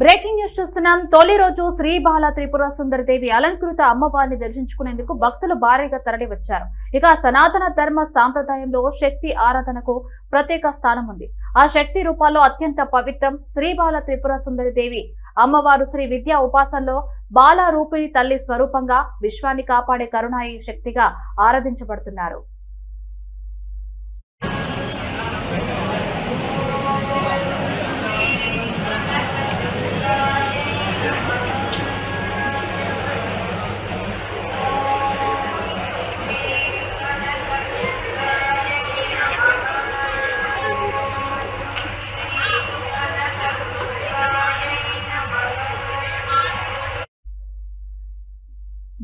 Breaking news చూస్తున్నాం. తొలి రోజు శ్రీ బాల త్రిపుర సుందరి దేవి అలంకృత అమ్మవారిని దర్శించుకునేందుకు భక్తులు భారీగా తరలి వచ్చారు. ఇక సనాతన ధర్మ సాంప్రదాయంలో శక్తి ఆరాధనకు ప్రత్యేక స్థానం ఉంది. ఆ శక్తి రూపాల్లో అత్యంత పవిత్రం శ్రీ బాల త్రిపుర సుందరి దేవి అమ్మవారు. శ్రీ విద్యా ఉపాసనలో బాల రూపిణి తల్లి స్వరూపంగా విశ్వాన్ని కాపాడే కరుణాయి శక్తిగా ఆరాధించబడుతున్నారు.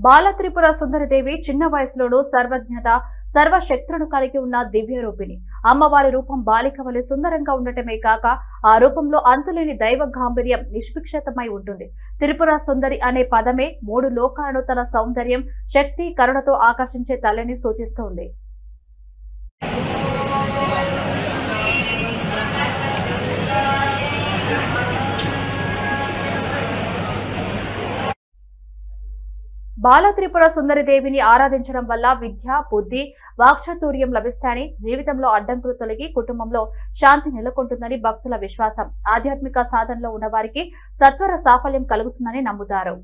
బాల త్రిపుర సుందరి దేవి చిన్న వయసులోనూ సర్వజ్ఞత సర్వశక్తులను కలిగి ఉన్న దివ్య రూపిణి. అమ్మవారి రూపం బాలిక వలె సుందరంగా ఉండటమే కాక ఆ రూపంలో అంతులేని దైవ గాంభీర్యం నిష్పిక్షతమై ఉంటుంది. త్రిపుర సుందరి అనే పదమే మూడు లోకాలను తన సౌందర్యం, శక్తి, కరుణతో ఆకర్షించే తల్లిని సూచిస్తోంది. బాల త్రిపుర సుందరి దేవిని ఆరాధించడం వల్ల విద్య, బుద్ధి, వాక్చాతుర్యం లభిస్తాయని, జీవితంలో అడ్డంకులు తొలగి కుటుంబంలో శాంతి నెలకొంటుందని భక్తుల విశ్వాసం. ఆధ్యాత్మిక సాధనలో ఉన్న వారికి సత్వర సాఫల్యం కలుగుతుందని నమ్ముతారు.